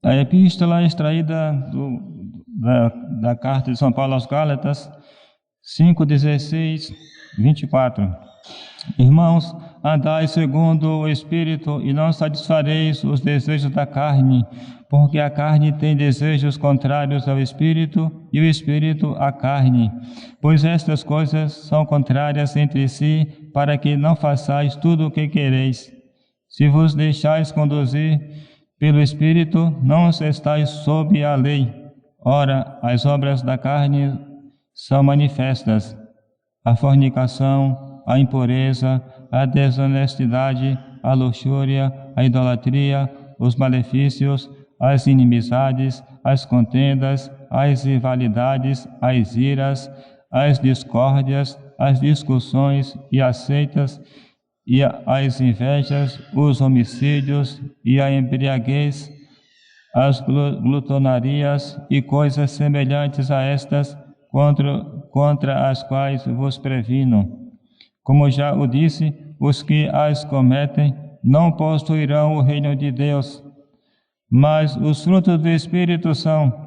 A epístola extraída da carta de São Paulo aos Gálatas, 5:16, 24. Irmãos, andai segundo o Espírito e não satisfareis os desejos da carne, porque a carne tem desejos contrários ao Espírito e o Espírito à carne, pois estas coisas são contrárias entre si, para que não façais tudo o que quereis. Se vos deixais conduzir pelo Espírito, não estáis sob a lei. Ora, as obras da carne são manifestas: a fornicação, a impureza, a desonestidade, a luxúria, a idolatria, os malefícios, as inimizades, as contendas, as rivalidades, as iras, as discórdias, as discussões e as seitas, e as invejas, os homicídios e a embriaguez, as glutonarias e coisas semelhantes a estas, contra as quais vos previno. Como já o disse, os que as cometem não possuirão o reino de Deus. Mas os frutos do Espírito são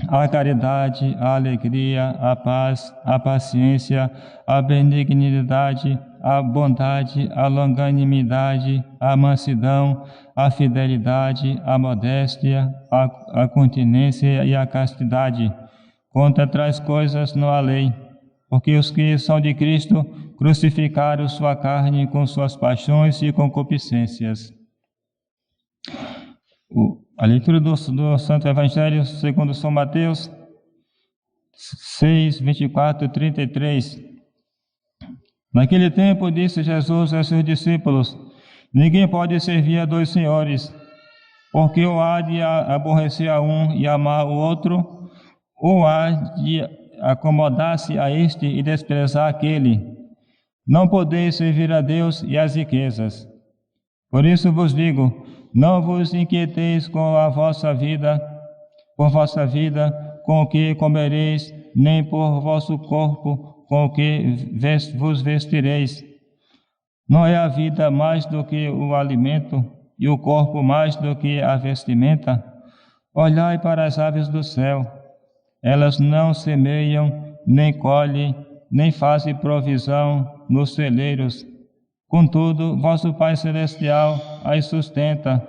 a caridade, a alegria, a paz, a paciência, a benignidade, a bondade, a longanimidade, a mansidão, a fidelidade, a modéstia, a continência e a castidade. Contra tais coisas não há lei, porque os que são de Cristo crucificaram sua carne com suas paixões e concupiscências. A leitura do Santo Evangelho segundo São Mateus 6, 24 e 33. Naquele tempo disse Jesus a seus discípulos: ninguém pode servir a dois senhores, porque ou há de aborrecer a um e amar o outro, ou há de acomodar-se a este e desprezar aquele. Não podeis servir a Deus e às riquezas. Por isso vos digo, não vos inquieteis com a vossa vida, com o que comereis, nem por vosso corpo, com o que vos vestireis. Não é a vida mais do que o alimento, e o corpo mais do que a vestimenta? Olhai para as aves do céu. Elas não semeiam, nem colhem, nem fazem provisão nos celeiros. Contudo, vosso Pai Celestial as sustenta.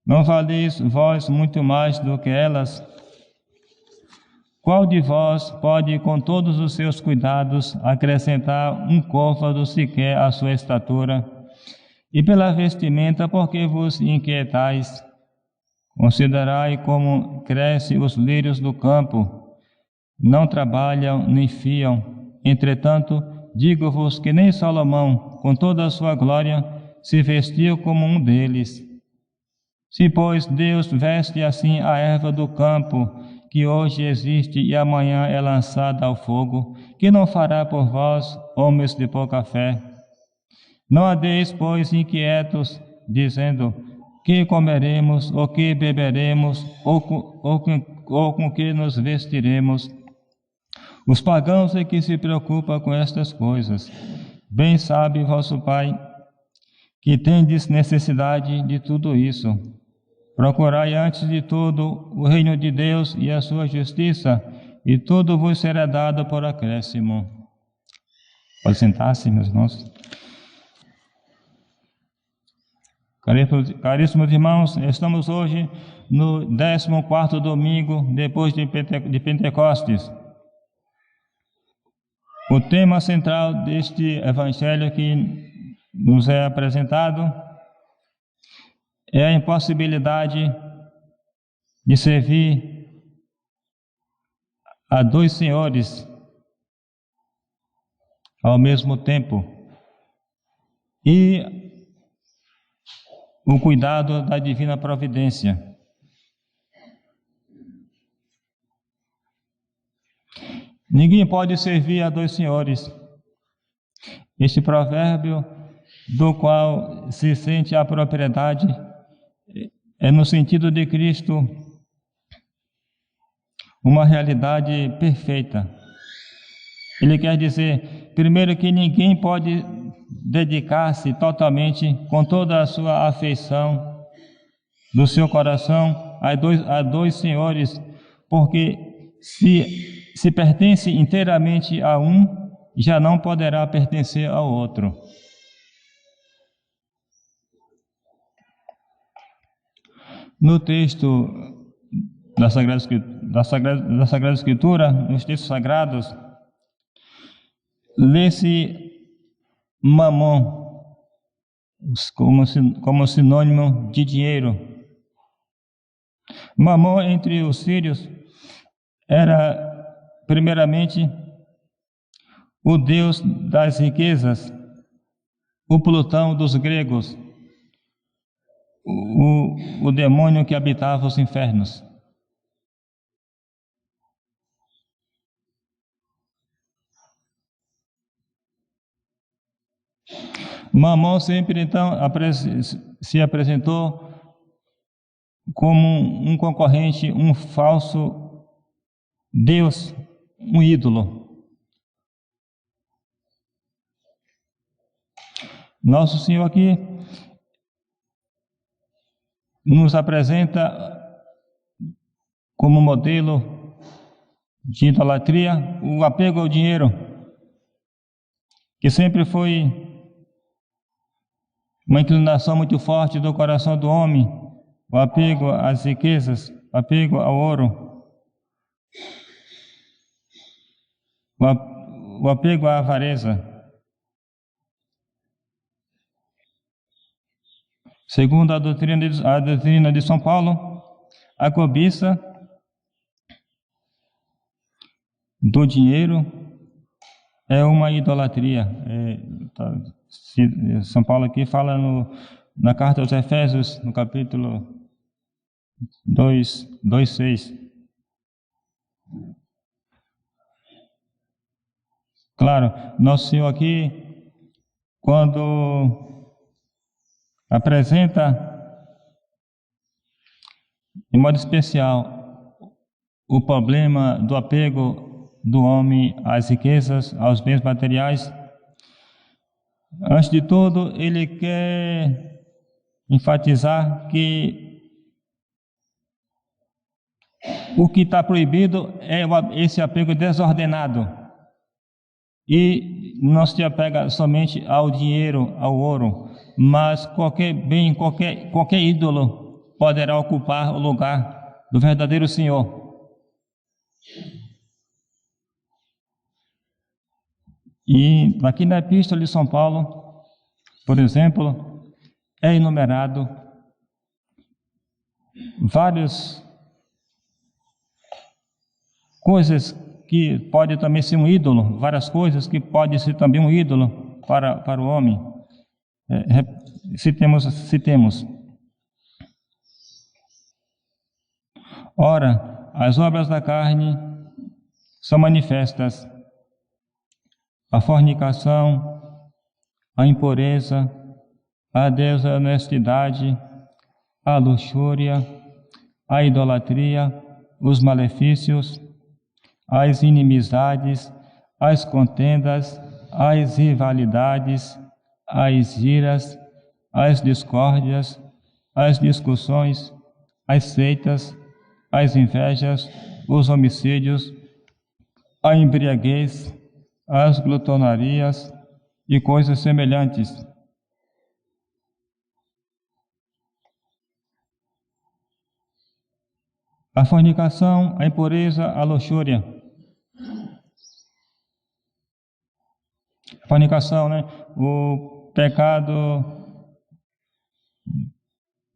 Não valeis vós muito mais do que elas? Qual de vós pode, com todos os seus cuidados, acrescentar um côvado sequer à sua estatura? E pela vestimenta, por que vos inquietais? Considerai como crescem os lírios do campo. Não trabalham nem fiam. Entretanto, digo-vos que nem Salomão, com toda a sua glória, se vestiu como um deles. Se, pois, Deus veste assim a erva do campo, que hoje existe e amanhã é lançada ao fogo, que não fará por vós, homens de pouca fé? Não andeis, pois, inquietos, dizendo: que comeremos, ou que beberemos, ou com que nos vestiremos? Os pagãos é que se preocupam com estas coisas. Bem sabe vosso Pai que tendes necessidade de tudo isso. Procurai antes de tudo o reino de Deus e a sua justiça, e tudo vos será dado por acréscimo. Pode sentar-se, meus irmãos. Caríssimos irmãos, estamos hoje no 14º domingo depois de Pentecostes. O tema central deste evangelho que nos é apresentado é a impossibilidade de servir a dois senhores ao mesmo tempo e o cuidado da divina providência. Ninguém pode servir a dois senhores. Este provérbio, do qual se sente a propriedade, é no sentido de Cristo uma realidade perfeita. Ele quer dizer, primeiro, que ninguém pode dedicar-se totalmente, com toda a sua afeição do seu coração, a dois senhores, porque se pertence inteiramente a um, já não poderá pertencer ao outro. No texto da Sagrada Escritura, nos textos sagrados, lê-se mamon como sinônimo de dinheiro. Mamon entre os sírios era, primeiramente, o deus das riquezas, o Plutão dos gregos, o demônio que habitava os infernos. Mamon sempre, então, se apresentou como um concorrente, um falso deus, um ídolo. Nosso Senhor aqui nos apresenta como modelo de idolatria o apego ao dinheiro, que sempre foi uma inclinação muito forte do coração do homem, o apego às riquezas, o apego ao ouro, o apego à avareza. Segundo a doutrina de São Paulo, a cobiça do dinheiro é uma idolatria. São Paulo aqui fala na carta aos Efésios, no capítulo 2:6. Claro, Nosso Senhor aqui, quando apresenta, de modo especial, o problema do apego do homem às riquezas, aos bens materiais. Antes de tudo, ele quer enfatizar que o que está proibido é esse apego desordenado. E não se apega somente ao dinheiro, ao ouro, mas qualquer bem, qualquer ídolo poderá ocupar o lugar do verdadeiro Senhor. E aqui na Epístola de São Paulo, por exemplo, é enumerado várias coisas que pode também ser um ídolo, várias coisas que pode ser também um ídolo para o homem. Citemos. Ora, as obras da carne são manifestas: a fornicação, a impureza, a desonestidade, a luxúria, a idolatria, os malefícios, as inimizades, as contendas, as rivalidades, as iras, as discórdias, as discussões, as seitas, as invejas, os homicídios, a embriaguez, as glutonarias e coisas semelhantes. A fornicação, a impureza, a luxúria. A fornicação, né? O pecado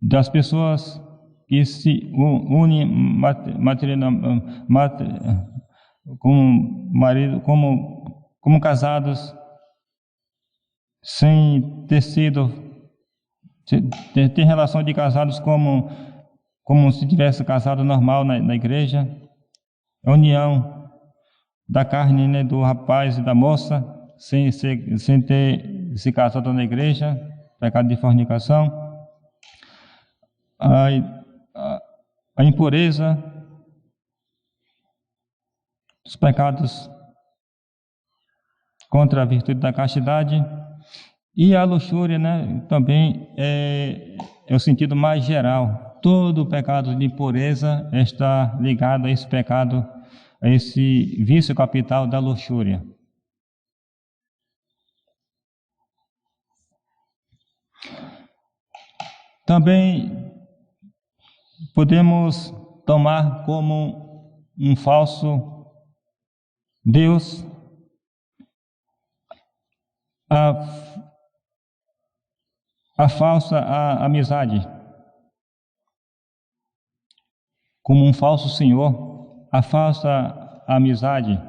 das pessoas que se unem com marido, como casados, sem ter sido, ter relação de casados como se tivesse casado normal na igreja. A união da carne, né, do rapaz e da moça, sem ter se casado na igreja, pecado de fornicação. A impureza, os pecados contra a virtude da castidade, e a luxúria, né, também é o sentido mais geral. todo o pecado de impureza está ligado a esse pecado, a esse vício capital da luxúria. Também podemos tomar como um falso Deus a falsa amizade, como um falso senhor, a falsa amizade.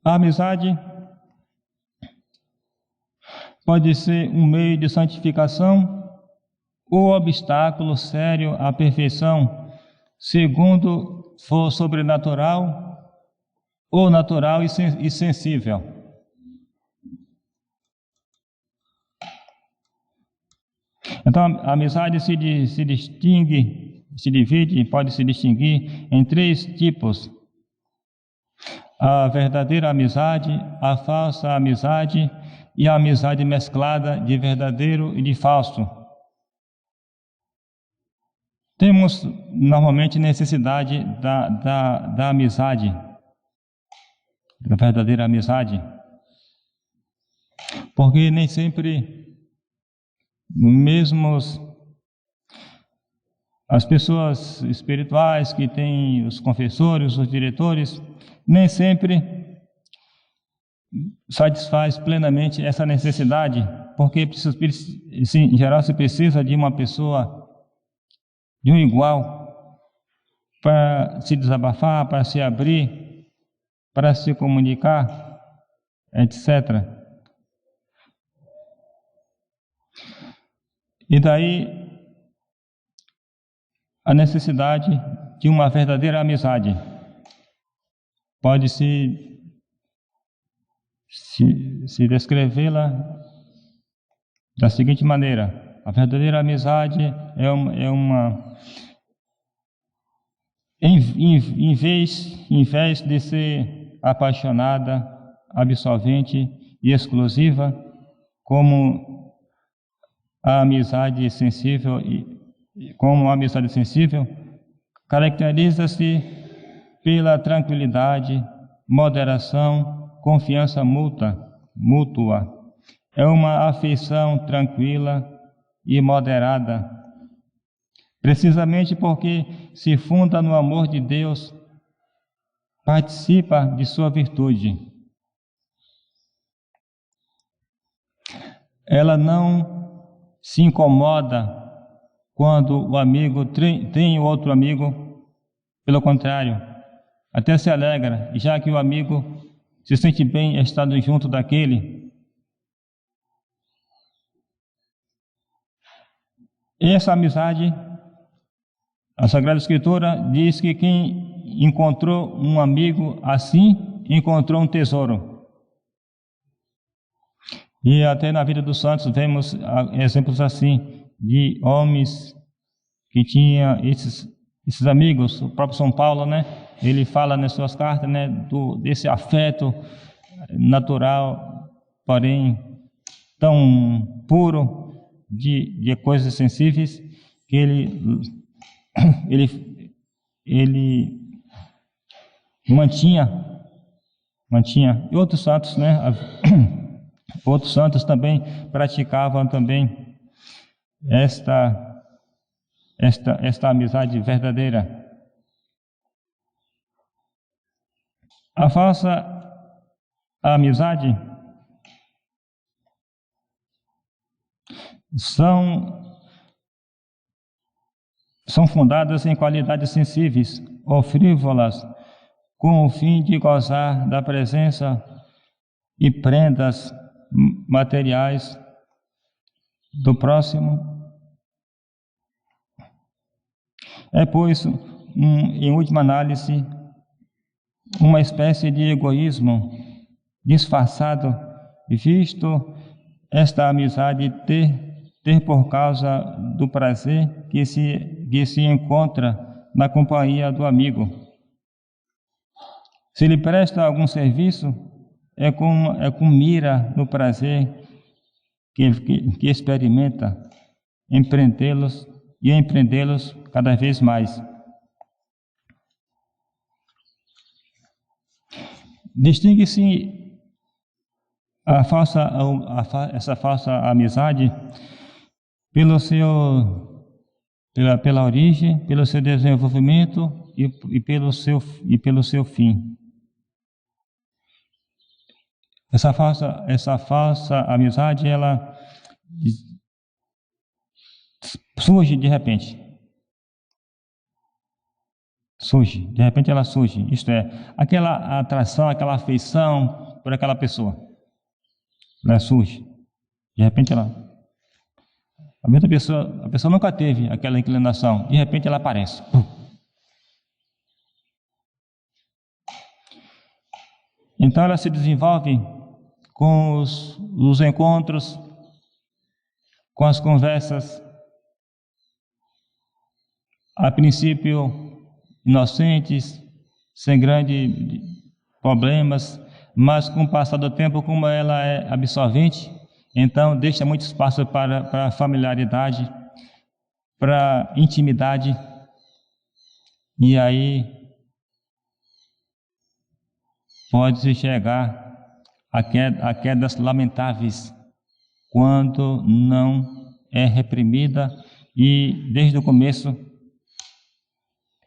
A amizade pode ser um meio de santificação ou obstáculo sério à perfeição, segundo for sobrenatural ou natural e sensível. Então, a amizade pode se distinguir em 3 tipos: a verdadeira amizade, a falsa amizade e a amizade mesclada de verdadeiro e de falso. Temos normalmente necessidade da amizade, da verdadeira amizade, porque nem sempre mesmo as pessoas espirituais que têm os confessores, os diretores, nem sempre satisfaz plenamente essa necessidade, porque em geral se precisa de uma pessoa, de um igual, para se desabafar, para se abrir, para se comunicar, etc. E daí a necessidade de uma verdadeira amizade. Pode-se descrevê-la da seguinte maneira: a verdadeira amizade em vez de ser apaixonada, absolvente e exclusiva, como a amizade sensível, caracteriza-se pela tranquilidade, moderação, confiança mútua. É uma afeição tranquila e moderada, precisamente porque se funda no amor de Deus, participa de sua virtude. Ela não se incomoda quando o amigo tem outro amigo, pelo contrário, até se alegra, já que o amigo se sente bem estando junto daquele. Essa amizade, a Sagrada Escritura diz que quem encontrou um amigo assim, encontrou um tesouro. E até na vida dos santos vemos exemplos assim, de homens que tinham esses amigos. O próprio São Paulo, né? Ele fala nas suas cartas, né, desse afeto natural, porém tão puro de coisas sensíveis, que ele mantinha. E outros santos, né? Outros santos também praticavam também esta amizade verdadeira. A falsa amizade são fundadas em qualidades sensíveis ou frívolas, com o fim de gozar da presença e prendas materiais do próximo. É, pois, em última análise, uma espécie de egoísmo disfarçado, visto esta amizade ter por causa do prazer que se encontra na companhia do amigo. Se lhe presta algum serviço, com mira no prazer que experimenta, empreendê-los cada vez mais. Distingue-se essa falsa amizade pela origem, pelo seu desenvolvimento e pelo seu fim. Essa falsa amizade, ela surge de repente. Ela surge. Isto é, aquela atração, aquela afeição por aquela pessoa. Ela surge. De repente a pessoa nunca teve aquela inclinação. De repente ela aparece. Então ela se desenvolve com os encontros, com as conversas, a princípio inocentes, sem grandes problemas, mas com o passar do tempo, como ela é absorvente, então deixa muito espaço para a familiaridade, para a intimidade, e aí pode-se chegar a quedas lamentáveis quando não é reprimida e desde o começo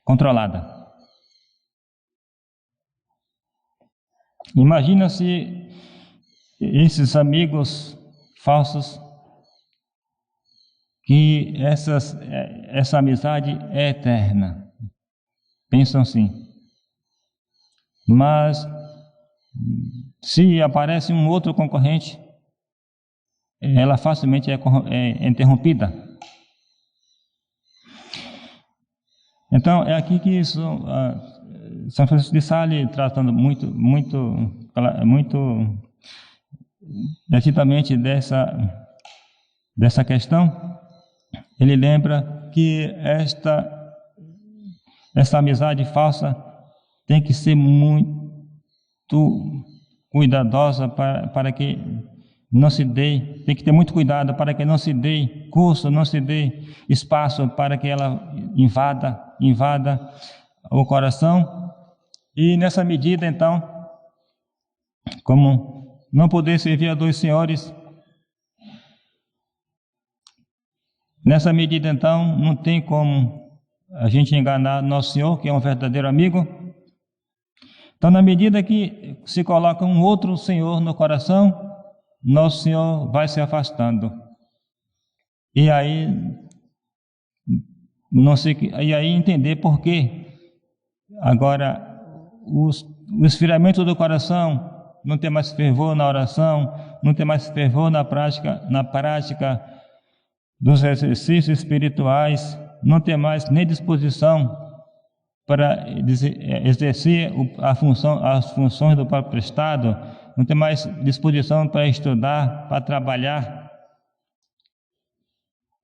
controlada. Imagina se esses amigos falsos, que essa amizade é eterna. Pensam assim. Mas se aparece um outro concorrente, ela facilmente é interrompida. Então, é aqui que São Francisco de Sales, tratando muito detidamente dessa questão, ele lembra que essa amizade falsa tem que ser muito cuidadosa para que não se dê, tem que ter muito cuidado para que não se dê curso, não se dê espaço para que ela invada o coração. E nessa medida, então, como não poder servir a dois senhores, nessa medida, então, não tem como a gente enganar Nosso Senhor, que é um verdadeiro amigo. Então, na medida que se coloca um outro Senhor no coração, Nosso Senhor vai se afastando. E aí entender por quê. Agora, o esfriamento do coração, não tem mais fervor na oração, não tem mais fervor na prática dos exercícios espirituais, não tem mais nem disposição para exercer as funções do próprio Estado, não tem mais disposição para estudar, para trabalhar,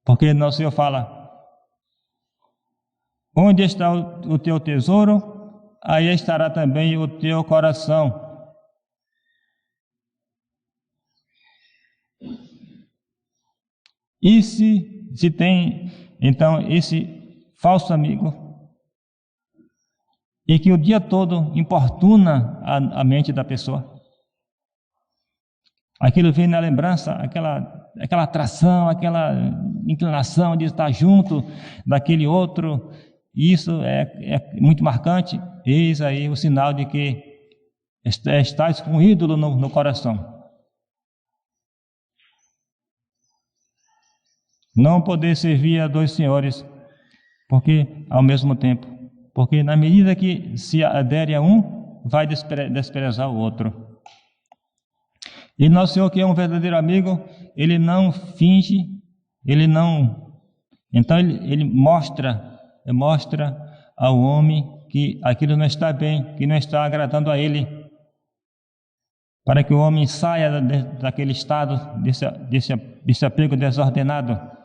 porque Nosso Senhor fala: onde está o teu tesouro, aí estará também o teu coração. E se tem, então, esse falso amigo, e que o dia todo importuna a mente da pessoa, aquilo vem na lembrança, aquela atração, aquela inclinação de estar junto daquele outro, e isso é muito marcante. Eis aí o sinal de que estás com um ídolo no coração. Não poder servir a dois senhores, porque ao mesmo tempo, porque na medida que se adere a um, vai desprezar o outro. E Nosso Senhor, que é um verdadeiro amigo, ele não finge, então ele mostra ao homem que aquilo não está bem, que não está agradando a ele, para que o homem saia daquele estado, desse apego desordenado.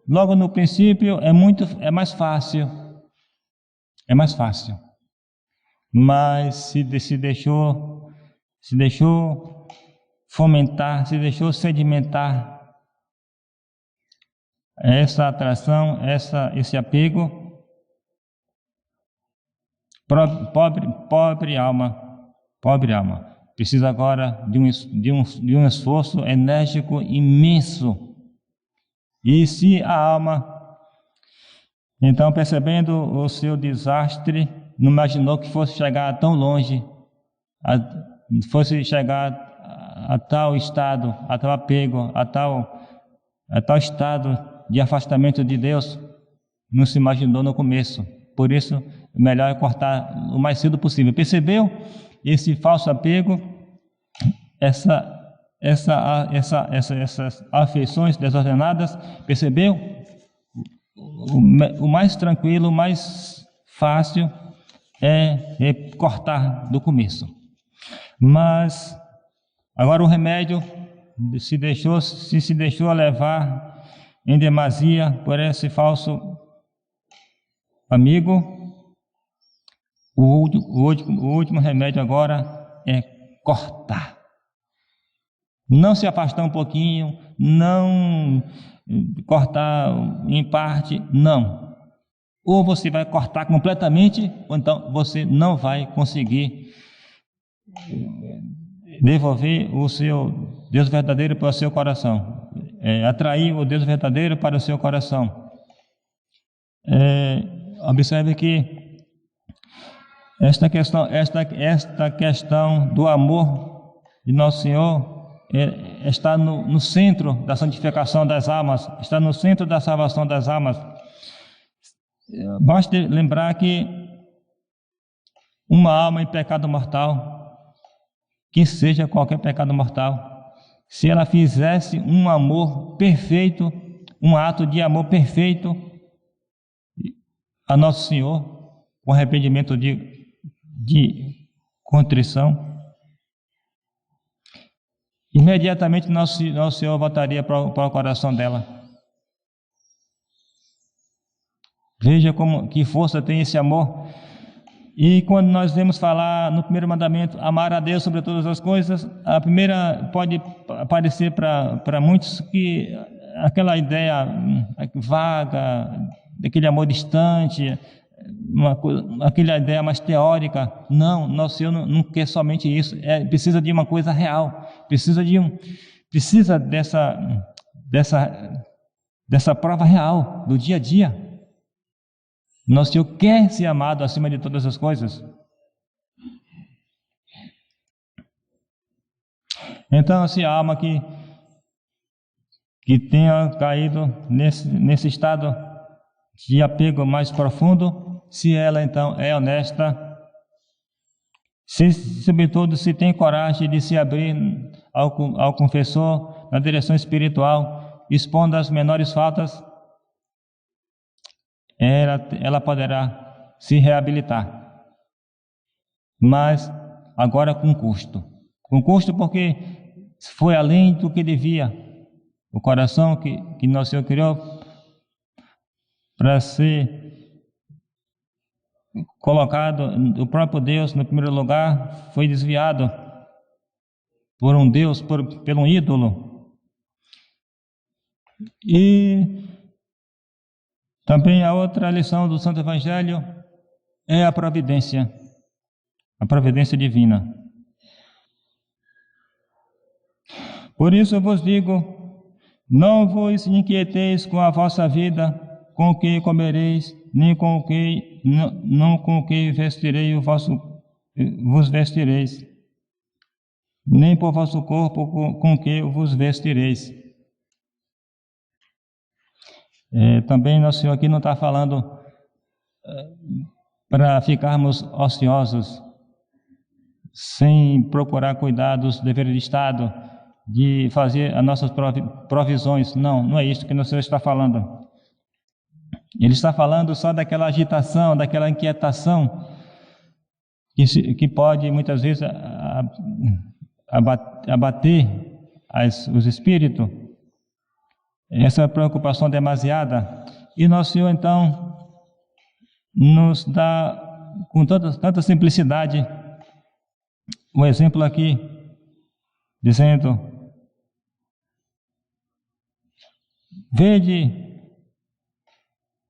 Logo no princípio, é mais fácil. mas se deixou fomentar, se deixou sedimentar essa atração, esse apego. Pobre alma, precisa agora de um esforço enérgico imenso. E se a alma, então, percebendo o seu desastre, não imaginou que fosse chegar tão longe, fosse chegar a tal estado, a tal apego, a tal estado de afastamento de Deus, não se imaginou no começo. Por isso, melhor é cortar o mais cedo possível. Percebeu esse falso apego, essas afeições desordenadas? Percebeu? O mais tranquilo, o mais fácil é cortar do começo. Mas agora o remédio se deixou levar em demasia por esse falso amigo. O último remédio agora é cortar. Não se afastar um pouquinho, não cortar em parte, não. Ou você vai cortar completamente, ou então você não vai conseguir devolver o seu Deus verdadeiro para o seu coração, atrair o Deus verdadeiro para o seu coração. Observe que esta questão do amor de Nosso Senhor está no centro da santificação das almas, está no centro da salvação das almas. Basta lembrar que uma alma em pecado mortal, que seja qualquer pecado mortal, se ela fizesse um amor perfeito, um ato de amor perfeito a Nosso Senhor, com arrependimento de contrição, imediatamente Nosso Senhor voltaria para o coração dela. Veja que força tem esse amor. E quando nós vemos falar no primeiro mandamento, amar a Deus sobre todas as coisas, a primeira pode parecer para muitos que aquela ideia vaga, daquele amor distante, aquela ideia mais teórica. Não, Nosso Senhor não quer somente isso, precisa de uma coisa real, precisa dessa prova real do dia a dia. Nosso Senhor quer ser amado acima de todas as coisas. Então, se a alma que tenha caído nesse estado de apego mais profundo, se ela então é honesta, sobretudo se tem coragem de se abrir ao confessor na direção espiritual, expondo as menores faltas, ela poderá se reabilitar, mas agora com custo porque foi além do que devia. O coração que Nosso Senhor criou para ser colocado o próprio Deus no primeiro lugar foi desviado por um Deus, por um ídolo. E também a outra lição do Santo Evangelho é a providência divina. Por isso eu vos digo, não vos inquieteis com a vossa vida, com o que comereis, nem com o que não com o que vos vestireis, nem por vosso corpo com o que vos vestireis. Também Nosso Senhor aqui não está falando para ficarmos ociosos, sem procurar cuidar dos deveres de Estado, de fazer as nossas provisões. Não é isso que Nosso Senhor está falando. Ele está falando só daquela agitação, daquela inquietação que pode muitas vezes abater os espíritos, essa preocupação demasiada. E Nosso Senhor então nos dá com tanta simplicidade, um exemplo aqui, dizendo: vede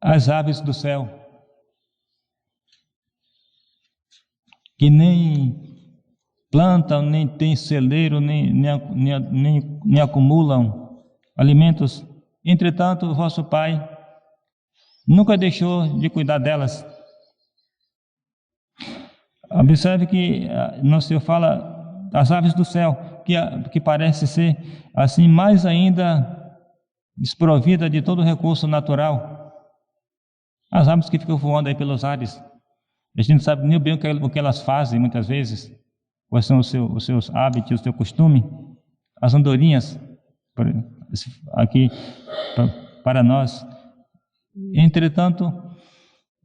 as aves do céu, que nem plantam, nem têm celeiro, nem acumulam alimentos. Entretanto, o vosso Pai nunca deixou de cuidar delas. Observe que nosso Senhor fala das aves do céu, que parece ser assim mais ainda desprovida de todo recurso natural. As aves que ficam voando aí pelos ares, a gente não sabe nem bem o que elas fazem muitas vezes, quais são os seus hábitos, o seu costume. As andorinhas, aqui para nós. Entretanto,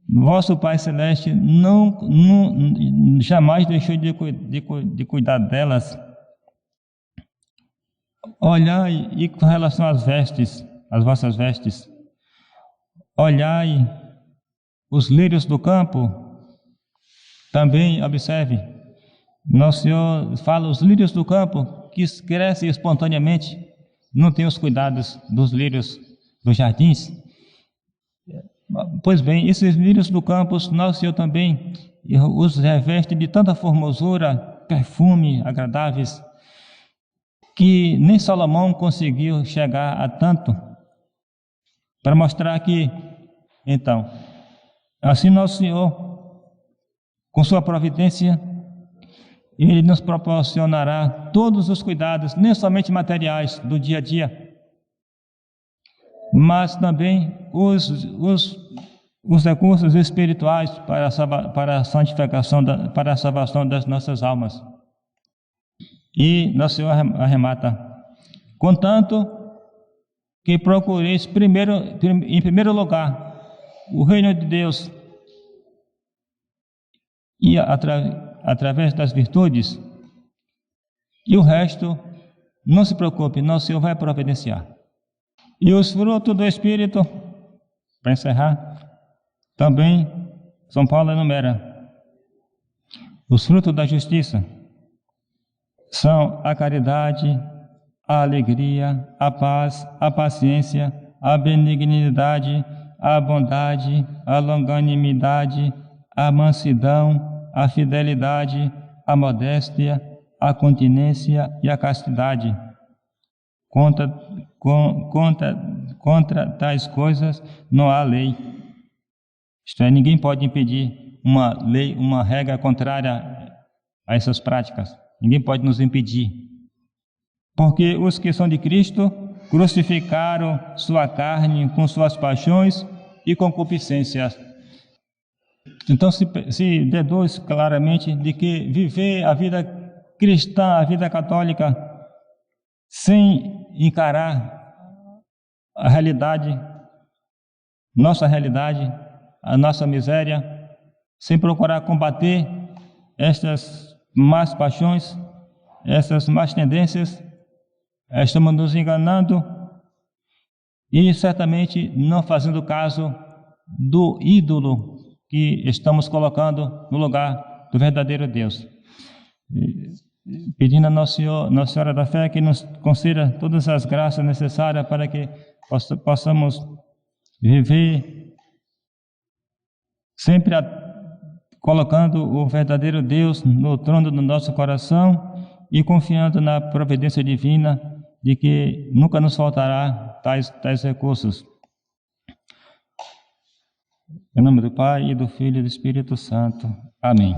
vosso Pai Celeste jamais deixou de cuidar delas. Olhai, e com relação às vestes, as vossas vestes, olhai os lírios do campo. Também observe, nosso Senhor fala os lírios do campo, que crescem espontaneamente, não tem os cuidados dos lírios dos jardins. Pois bem, esses lírios do campo, nosso Senhor também os reveste de tanta formosura, perfume agradáveis, que nem Salomão conseguiu chegar a tanto, para mostrar que, então, assim nosso Senhor, com sua providência, Ele nos proporcionará todos os cuidados, nem somente materiais do dia a dia, mas também os recursos espirituais para a santificação, para a salvação das nossas almas. E nosso Senhor arremata: contanto que procureis em primeiro lugar o reino de Deus, e através das virtudes, e o resto, não se preocupe, nosso Senhor vai providenciar. E os frutos do Espírito, para encerrar, também São Paulo enumera: os frutos da justiça são a caridade, a alegria, a paz, a paciência, a benignidade, a bondade, a longanimidade, a mansidão, a fidelidade, a modéstia, a continência e a castidade. Contra tais coisas não há lei. Isto é, ninguém pode impedir uma lei, uma regra contrária a essas práticas. Ninguém pode nos impedir. Porque os que são de Cristo crucificaram sua carne com suas paixões e concupiscências. Então se deduz claramente de que viver a vida cristã, a vida católica, sem encarar a realidade, nossa realidade, a nossa miséria, sem procurar combater estas más paixões, essas más tendências, estamos nos enganando e certamente não fazendo caso do ídolo que estamos colocando no lugar do verdadeiro Deus. Pedindo a Nossa Senhora da Fé que nos conceda todas as graças necessárias para que possamos viver sempre colocando o verdadeiro Deus no trono do nosso coração e confiando na providência divina de que nunca nos faltará tais recursos. Em nome do Pai, e do Filho e do Espírito Santo. Amém.